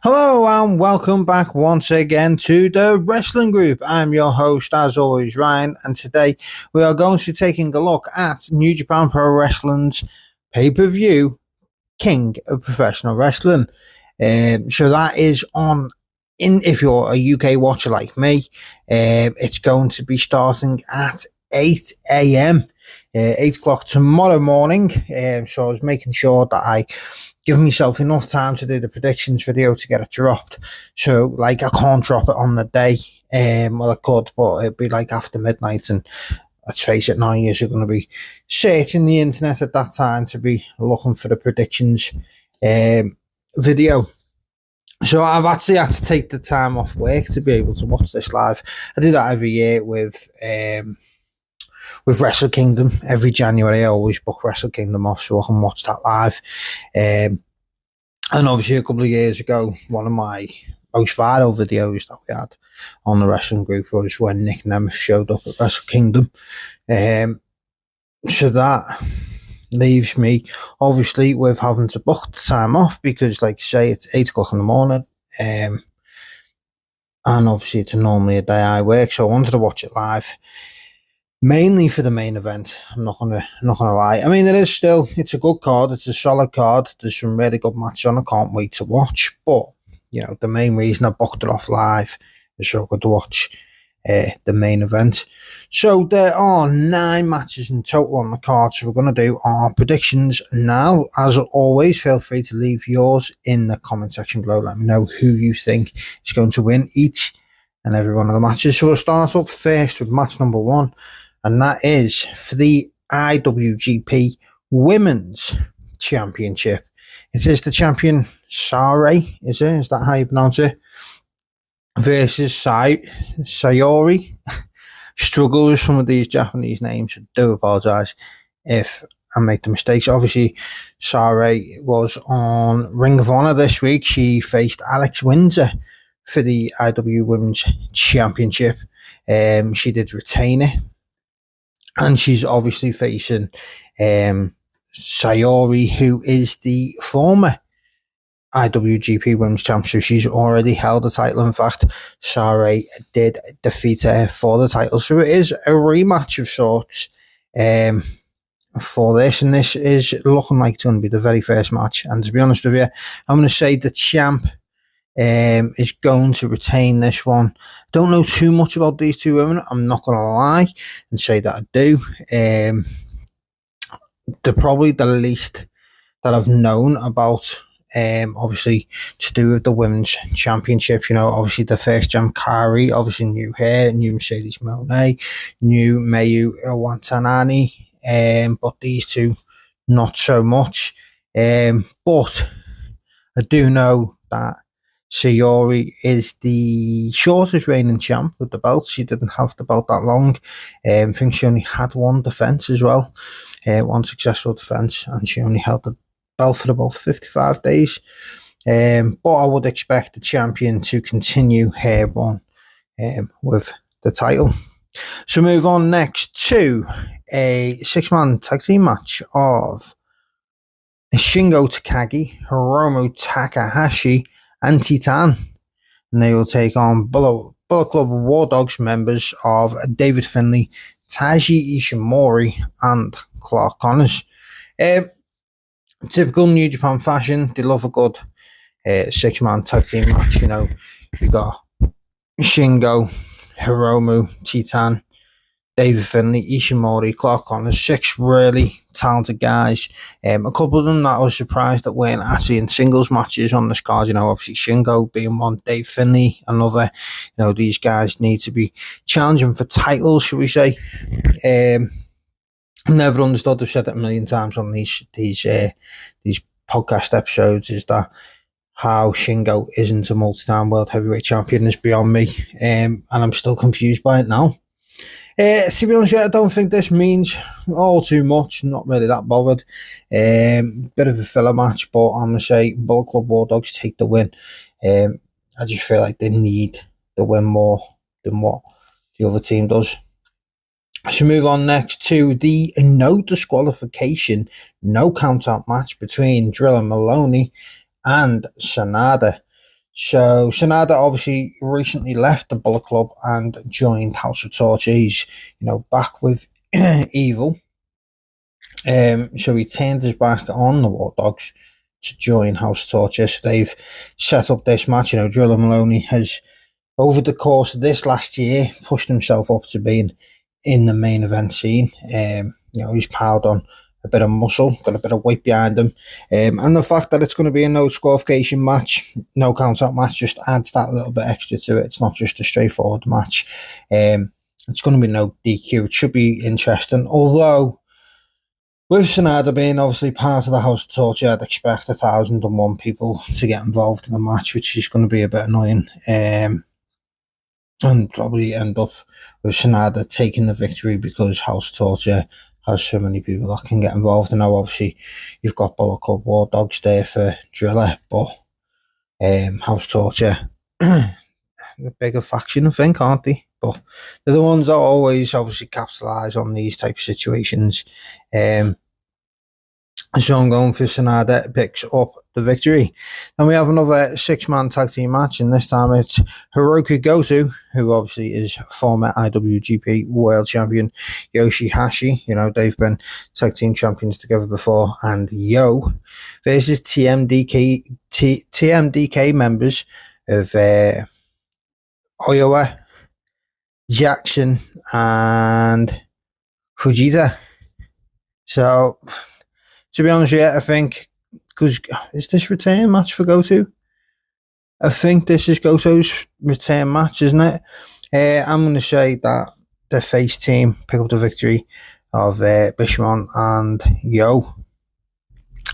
Hello and welcome back once again to the Wrestling Group. I'm your host, as always, Ryan, and today we are going to be taking a look at New Japan Pro Wrestling's pay-per-view, King of Professional Wrestling. So that is on, if you're a UK watcher like me, it's going to be starting at 8 a.m. 8 o'clock tomorrow morning. So I was making sure that I give myself enough time to do the predictions video to get it dropped. So, I can't drop it on the day. Well, I could, but it'd be after midnight. And let's face it, now you're going to be searching the internet at that time to be looking for the predictions video. So I've actually had to take the time off work to be able to watch this live. I do that every year with Wrestle Kingdom. Every January I always book Wrestle Kingdom off so I can watch that live. And obviously a couple of years ago, one of my most viral videos that we had on the Wrestling Group was when Nick Nemeth showed up at Wrestle Kingdom. So that leaves me obviously with having to book the time off because, like you say, it's 8 o'clock in the morning. And obviously it's normally a day I work, so I wanted to watch it live. Mainly for the main event. I'm not gonna lie. I mean, it's a good card. It's a solid card. There's some really good matches on. I can't wait to watch. But the main reason I booked it off live is so I could watch the main event. So there are 9 matches in total on the card. So we're gonna do our predictions now. As always, feel free to leave yours in the comment section below. Let me know who you think is going to win each and every one of the matches. So we'll start up first with match number 1. And that is for the IWGP Women's Championship. It is the champion Sarai, is it? Is that how you pronounce it? Versus Sayori. Struggle with some of these Japanese names. I do apologise if I make the mistakes. Obviously, Sarai was on Ring of Honor this week. She faced Alex Windsor for the IW Women's Championship. She did retain it. And she's obviously facing Sayori, who is the former IWGP Women's Champion. So she's already held the title. In fact, Sarai did defeat her for the title. So it is a rematch of sorts for this. And this is looking like it's going to be the very first match. And to be honest with you, I'm going to say the champ is going to retain this one. Don't know too much about these two women. I'm not going to lie and say that I do. They're probably the least that I've known about. Obviously, to do with the women's championship. Obviously the first Jam Kari obviously knew her, knew Mercedes Moné, knew Mayu Iwatani, but these two not so much. But I do know that Sayori is the shortest reigning champ with the belt. She didn't have the belt that long. I think she only had one defense as well, one successful defense, and she only held the belt for about 55 days. But I would expect the champion to continue her run with the title. So move on next to a 6-man tag team match of Shingo Takagi, Hiromu Takahashi, and Titan. And they will take on Bullet Club War Dogs members of David Finlay, Taiji Ishimori, and Clark Connors. Typical New Japan fashion, they love a good 6-man tag team match. You've got Shingo, Hiromu, Titan, David Finlay, Ishimori, Clark Connors, 6 really talented guys. A couple of them that I was surprised that weren't actually in singles matches on this card. Obviously Shingo being one, Dave Finlay another. These guys need to be challenging for titles, should we say. Never understood, I've said it a million times on these podcast episodes, is that how Shingo isn't a multi-time world heavyweight champion is beyond me. And I'm still confused by it now. To be honest, I don't think this means all too much. I'm not really that bothered. Bit of a filler match, but I'm going to say Bullet Club War Dogs take the win. I just feel like they need the win more than what the other team does. So move on next to the no disqualification, no count out match between Drilla Maloney and Sanada. So Sanada obviously recently left the Bullet Club and joined House of Torture. He's, back with Evil. So he turned his back on the War Dogs to join House of Torture. So they've set up this match. Driller Maloney has, over the course of this last year, pushed himself up to being in the main event scene. He's piled on a bit of muscle, got a bit of weight behind him. And the fact that it's going to be a no disqualification match, no count out match, just adds that little bit extra to it. It's not just a straightforward match. It's going to be no DQ. It should be interesting. Although, with Sanada being obviously part of the House of Torture, I'd expect 1,001 people to get involved in the match, which is going to be a bit annoying. And probably end up with Sanada taking the victory because House of Torture has so many people that can get involved. And now, obviously, you've got Bullet Club War Dogs there for Driller, but House of Torture, a bigger faction, I think, aren't they? But they're the ones that always obviously capitalise on these type of situations. So I'm going for Sanada picks up the victory. Then we have another 6-man tag team match, and this time it's Hiroki Goto, who obviously is former IWGP World Champion, Yoshihashi. They've been tag team champions together before, and Yo versus TMDK members of Oyoa, Jackson, and Fujita. So, to be honest with you, I think, because is this return match for Goto? I think this is Goto's return match, isn't it? I'm going to say that the face team pick up the victory of Bishamon and Yo.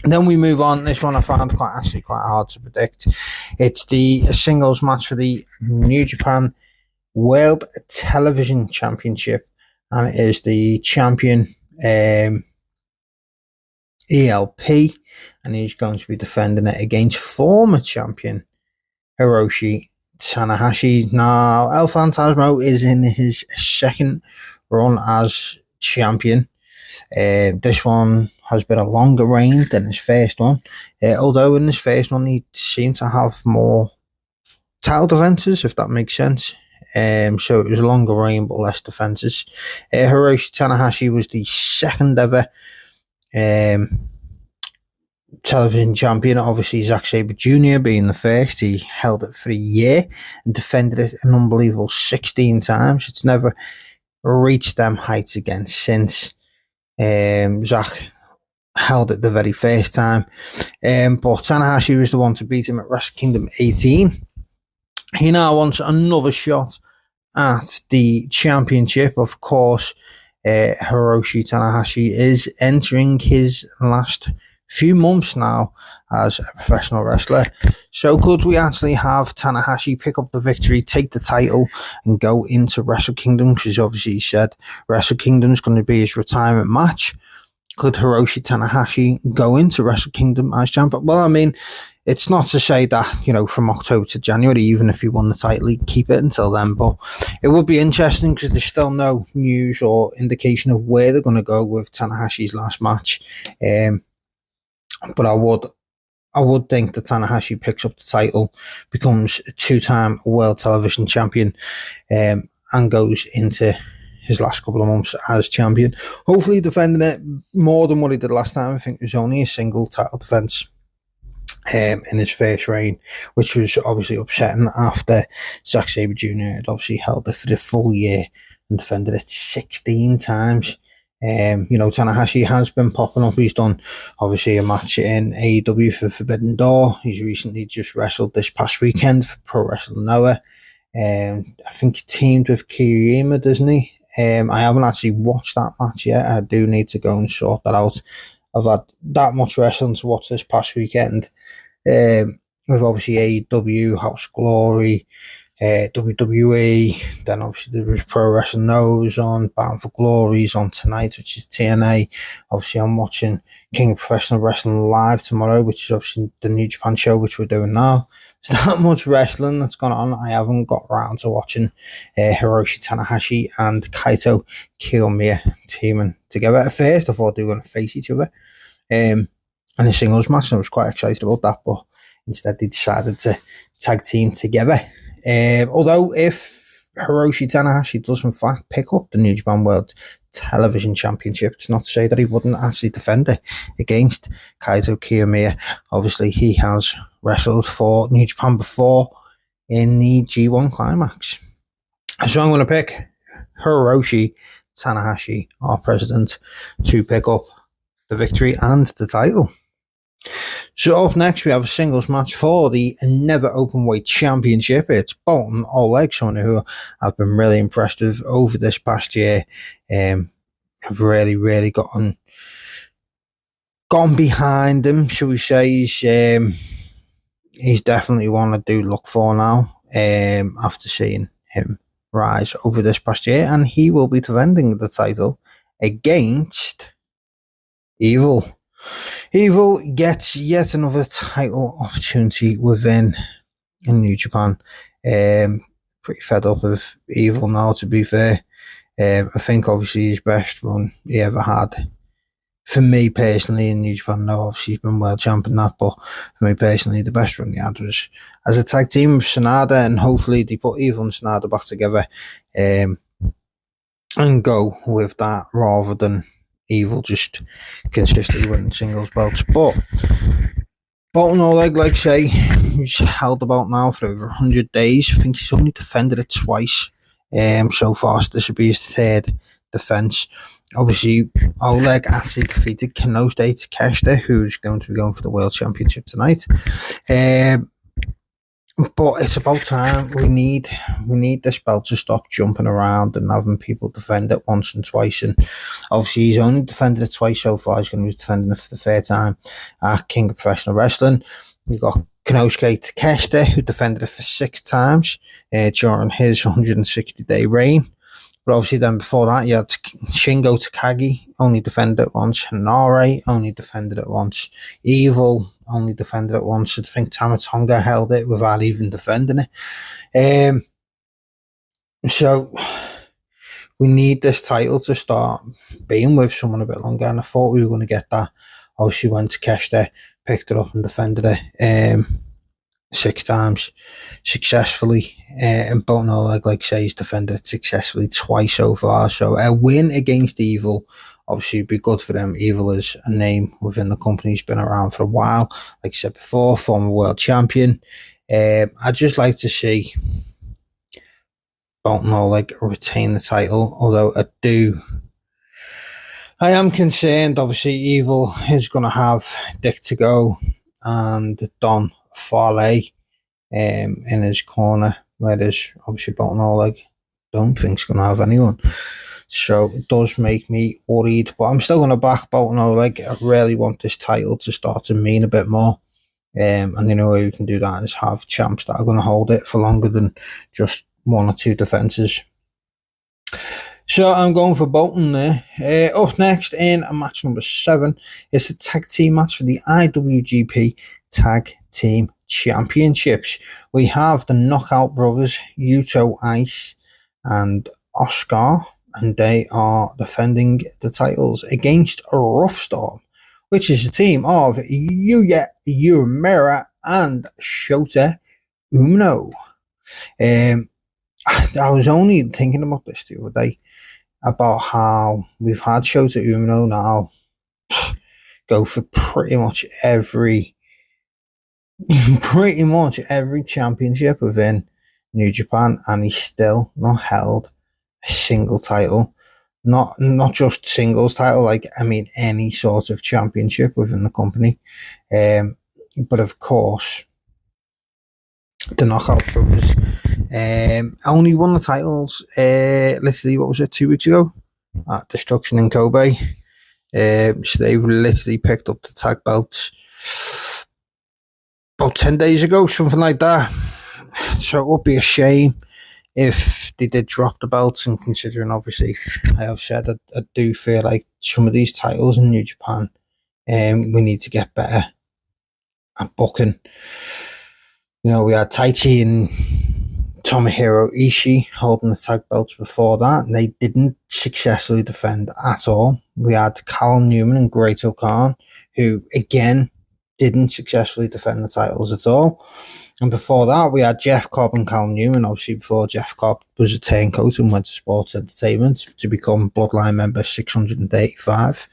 And then we move on. This one I found quite hard to predict. It's the singles match for the New Japan World Television Championship, and it is the champion ELP, and he's going to be defending it against former champion Hiroshi Tanahashi. Now, El Phantasmo is in his second run as champion. This one has been a longer reign than his first one, although in his first one he seemed to have more title defenses, if that makes sense. So it was a longer reign but less defenses. Hiroshi Tanahashi was the second ever television champion. Obviously, Zack Sabre Jr. being the first. He held it for a year and defended it an unbelievable 16 times. It's never reached them heights again since. Zack held it the very first time. But Tanahashi was the one to beat him at Wrestle Kingdom 18. He now wants another shot at the championship. Of course, Hiroshi Tanahashi is entering his last few months now as a professional wrestler. So could we actually have Tanahashi pick up the victory, take the title, and go into Wrestle Kingdom? Because obviously he said Wrestle Kingdom is going to be his retirement match. Could Hiroshi Tanahashi go into Wrestle Kingdom as champion? Well, I mean, it's not to say that, from October to January, even if he won the title, he'd keep it until then. But it would be interesting because there's still no news or indication of where they're going to go with Tanahashi's last match. But I would think that Tanahashi picks up the title, becomes a 2-time world television champion, and goes into his last couple of months as champion. Hopefully defending it more than what he did last time. I think it was only a single title defense in his first reign, which was obviously upsetting after Zack Sabre Jr. had obviously held it for the full year and defended it 16 times. Tanahashi has been popping up. He's done obviously a match in AEW for Forbidden Door. He's recently just wrestled this past weekend for Pro Wrestling Noah. I think he teamed with Kiriyama, doesn't he? I haven't actually watched that match yet. I do need to go and sort that out. I've had that much wrestling to watch this past weekend. With obviously AEW, House of Glory, WWE, then obviously there was Pro Wrestling Noah's on, Bound for Glory's on tonight, which is TNA. Obviously I'm watching King of Professional Wrestling live tomorrow, which is obviously the New Japan show, which we're doing now. There's not much wrestling that's gone on. I haven't got around to watching Hiroshi Tanahashi and Kaito Kiyomiya teaming together. At first I thought they were going to face each other in a singles match, and I was quite excited about that, but Instead, they decided to tag team together. Although if Hiroshi Tanahashi does in fact pick up the New Japan World Television Championship, it's not to say that he wouldn't actually defend it against Kaito Kiyomiya. Obviously, he has wrestled for New Japan before in the G1 Climax. So I'm going to pick Hiroshi Tanahashi, our president, to pick up the victory and the title. So up next, we have a singles match for the Never Openweight Championship. It's Boltin Oleg, someone who I've been really impressed with over this past year. I've really gotten behind him, shall we say. He's definitely one I do look for now, after seeing him rise over this past year, and he will be defending the title against Evil. Evil gets yet another title opportunity within New Japan. Pretty fed up with Evil now, to be fair. I think obviously his best run he ever had, for me personally, in New Japan. Now obviously he's been world champion that, but for me personally, the best run he had was as a tag team with Sanada, and hopefully they put Evil and Sanada back together, and go with that rather than Evil just consistently winning singles belts. But Boltin Oleg, like I say, he's held the belt now for over 100 days. I think he's only defended it twice so far, so this would be his third defense. Obviously, Oleg actually defeated Kenosuke Takeshita, who's going to be going for the World Championship tonight. But it's about time. We need this belt to stop jumping around and having people defend it once and twice. And obviously, he's only defended it twice so far. He's going to be defending it for the third time at King of Professional Wrestling. You've got Kenosuke Takeshita, who defended it for 6 times during his 160-day reign. But obviously then before that, you had Shingo Takagi, only defended it once. Hanare, only defended it once. Evil, only defended it once. I think Tama Tonga held it without even defending it. So we need this title to start being with someone a bit longer, and I thought we were going to get that. Obviously when Takeshita picked it up and defended it 6 times successfully, and Boltin Oleg, like I say, he's defended it successfully twice so far. So a win against Evil obviously would be good for them. Evil is a name within the company. He's been around for a while, like I said before, former world champion. I'd just like to see Boltin Oleg retain the title, although I am concerned. Obviously Evil is going to have Dick to Go and Don Farley in his corner, whereas obviously Boltin Oleg don't think he's going to have anyone. So it does make me worried, but I'm still going to back Boltin Oleg. I really want this title to start to mean a bit more, and the only way we can do that is have champs that are going to hold it for longer than just 1 or 2 defenses. So I'm going for Boltin there. Up next in match number 7 is the tag team match for the IWGP Tag Team Championships. We have the Knockout Brothers, Yuto Ice and Oscar, and they are defending the titles against Rough Storm, which is a team of Yuya Uemura and Shota Umino. I was only thinking about this the other day, about how we've had Shota Umino now go for pretty much every championship within New Japan, and he's still not held a single title. Not just singles title, like I mean any sort of championship within the company. But of course, the Knockout Brothers only won the titles literally, what was it, 2 weeks ago at Destruction in Kobe. So they've literally picked up the tag belts about 10 days ago, something like that. So it would be a shame if they did drop the belts, and considering obviously I have said that I do feel like some of these titles in New Japan, we need to get better at booking. You know, we had Taichi and Tomohiro Ishii holding the tag belts before that, and they didn't successfully defend at all. We had Callum Newman and Great Khan, who again didn't successfully defend the titles at all. And before that, we had Jeff Cobb and Cal Newman. Obviously, before Jeff Cobb was a turncoat and went to Sports Entertainment to become Bloodline member 685.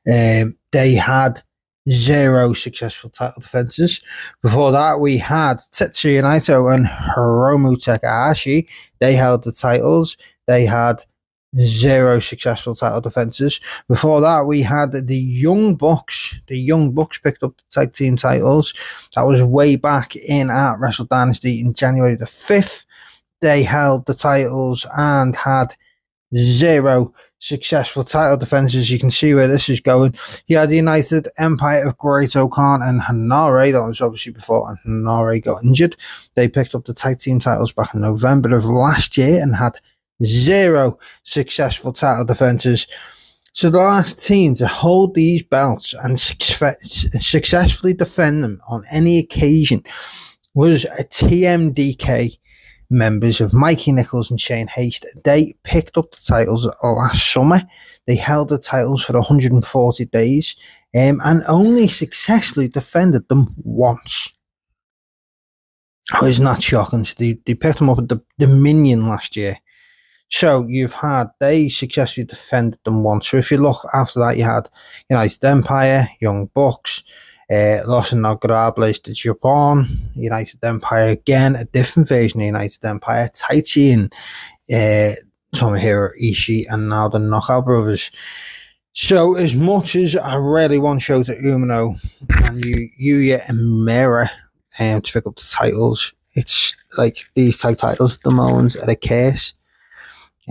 They had 0 successful title defenses. Before that, we had Tetsuya Naito and Hiromu Takahashi. They held the titles. They had 0 successful title defenses. Before that, we had the Young Bucks. The Young Bucks picked up the tag team titles. That was way back at Wrestle Dynasty in January the 5th. They held the titles and had 0 successful title defenses. You can see where this is going. You had the United Empire of Great-O-Khan and Hanare. That was obviously before Hanare got injured. They picked up the tag team titles back in November of last year and had 0 successful title defenses. So the last team to hold these belts and successfully defend them on any occasion was a TMDK members of Mikey Nichols and Shane Haste. They picked up the titles last summer. They held the titles for 140 days and only successfully defended them once. Isn't that shocking? So they picked them up at the Dominion last year. So they successfully defended them once. So if you look after that, you had United Empire, Young Bucks, Los Ingobernables de Japan, United Empire again, a different version of United Empire, Taichi and Tomohiro Ishii, and now the Knockout Brothers. So as much as I really want Shota Umino and Yuya Uemura to pick up the titles, it's like these tag titles at the moment are a curse.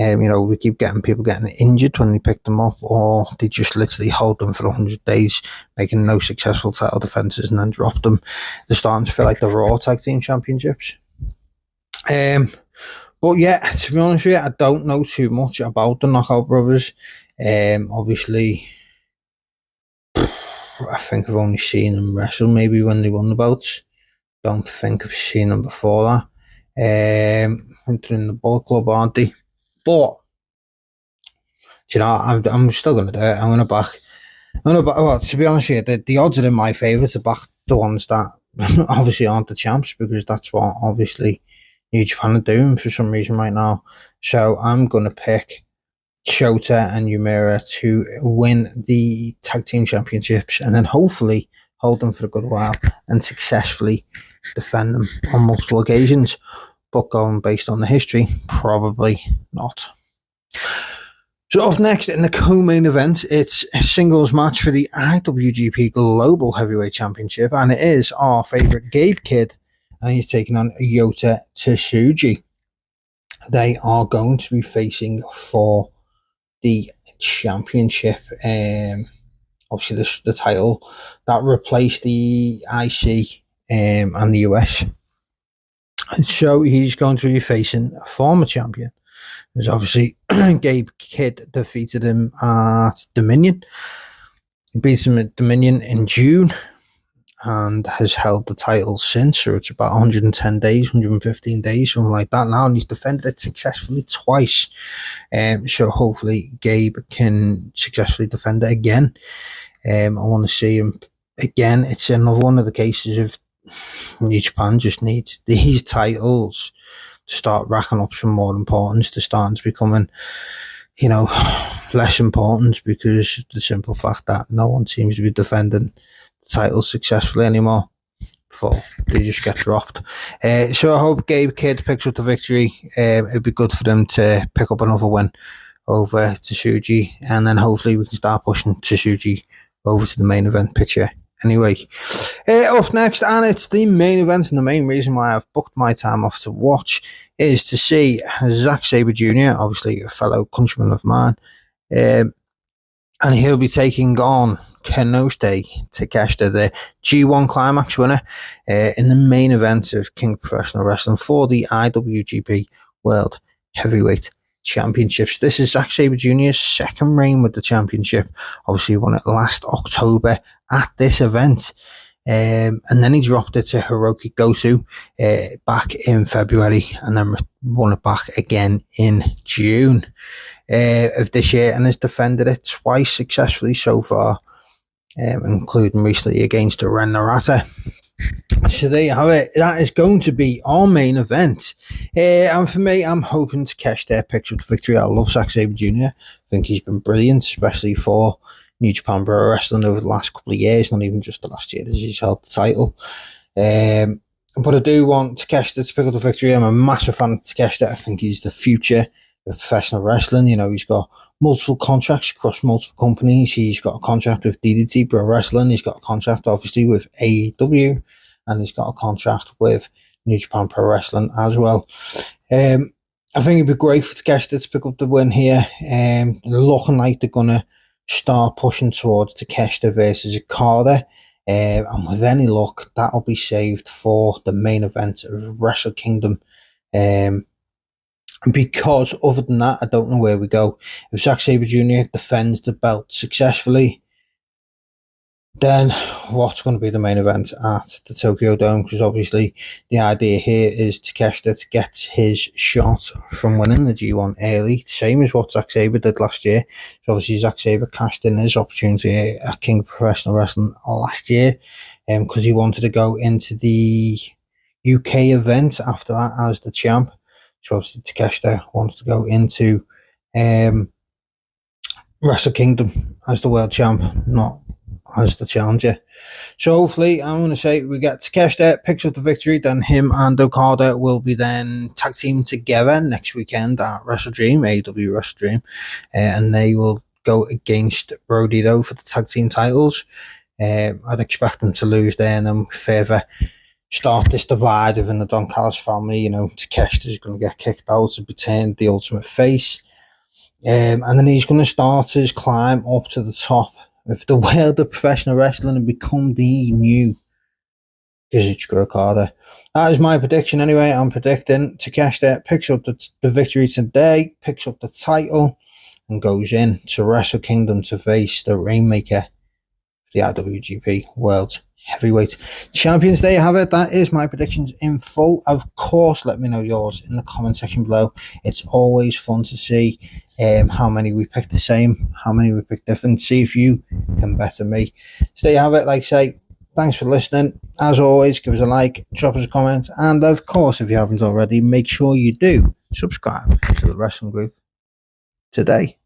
We keep getting people getting injured when they pick them up, or they just literally hold them for 100 days, making no successful title defenses and then drop them. They're starting to feel like the Raw Tag Team Championships. But yeah, to be honest with you, I don't know too much about the Knockout Brothers. Obviously, I think I've only seen them wrestle maybe when they won the belts. Don't think I've seen them before that. They're in the Bullet Club, aren't they? But I'm still going to do it. I'm going to back. Well, to be honest with you, the odds are in my favour to back the ones that obviously aren't the champs, because that's what obviously New Japan are doing for some reason right now. So I'm going to pick Shota and Uemura to win the tag team championships, and then hopefully hold them for a good while and successfully defend them on multiple occasions. But going based on the history, probably not. So up next in the co-main event, it's a singles match for the IWGP Global Heavyweight Championship, and it is our favourite Gabe Kidd, and he's taking on Yota Tsuji. They are going to be facing for the championship. Obviously, the title that replaced the IC and the US. And so he's going to be facing a former champion. There's obviously Gabe Kidd defeated him at Dominion. He beat him at Dominion in June and has held the title since. So it's about 110 days, 115 days, something like that now. And he's defended it successfully twice. So hopefully Gabe can successfully defend it again. I want to see him again. It's another one of the cases of New Japan just needs these titles to start racking up some more importance, to start to becoming, less important, because the simple fact that no one seems to be defending the titles successfully anymore before they just get dropped. So I hope Gabe Kidd picks up the victory. It'd be good for them to pick up another win over Tsuji, and then hopefully we can start pushing Tsuji over to the main event picture. Anyway, up next, and it's the main event, and the main reason why I've booked my time off to watch is to see Zack Sabre Jr., obviously a fellow countryman of mine, and he'll be taking on Konosuke Takeshita, the G1 Climax winner, in the main event of King Professional Wrestling for the IWGP World Heavyweight Championships. This is Zack Sabre Jr.'s second reign with the championship. Obviously, he won it last October at this event, and then he dropped it to Hiroki Goto back in February, and then won it back again in June of this year, and has defended it twice successfully so far. including recently against Ren Narata. So there you have it. That is going to be our main event. And for me, I'm hoping to cash their picture with victory. I love Zack Sabre Jr. I think he's been brilliant, especially for New Japan Pro Wrestling over the last couple of years, not even just the last year as he's held the title. But I do want Takeshita to pick up the victory. I'm a massive fan of Takeshita. I think he's the future of professional wrestling. You know, he's got multiple contracts across multiple companies. He's got a contract with DDT Pro Wrestling. He's got a contract, obviously, with AEW. And he's got a contract with New Japan Pro Wrestling as well. I think it'd be great for Takeshita to pick up the win here. Looking like they're going to start pushing towards Takeshita versus Okada. And with any luck, that'll be saved for the main event of Wrestle Kingdom. Because other than that, I don't know where we go. If Zack Sabre Jr. defends the belt successfully, then what's going to be the main event at the Tokyo Dome? Because obviously the idea here is Takeshita to get his shot from winning the G1 early, same as what Zack Sabre did last year. So obviously Zack Sabre cashed in his opportunity at King of Professional Wrestling last year because he wanted to go into the UK event after that as the champ. So obviously Takeshita wants to go into Wrestle Kingdom as the world champ, not as the challenger. So hopefully, I'm going to say we get Takeshita picks up the victory, then him and Okada will be then tag team together next weekend at Wrestle Dream, AEW Wrestle Dream, and they will go against Brody though for the tag team titles. I'd expect them to lose there and then further start this divide within the Don Callis family. You know, Takeshita is going to get kicked out to be turned the ultimate face. And then he's going to start his climb up to the top of the world of professional wrestling and become the new Kazuchika Okada. That is my prediction anyway. I'm predicting Takeshita picks up the victory today, picks up the title, and goes in to Wrestle Kingdom to face the Rainmaker of the IWGP World Heavyweight Champions. There you have it. That is my predictions in full. Of course, let me know yours in the comment section below. It's always fun to see how many we picked the same, how many we picked different. See if you can better me. So there you have it. Like I say, thanks for listening. As always, give us a like, drop us a comment, and of course, if you haven't already, make sure you do subscribe to the Wrestling Group today.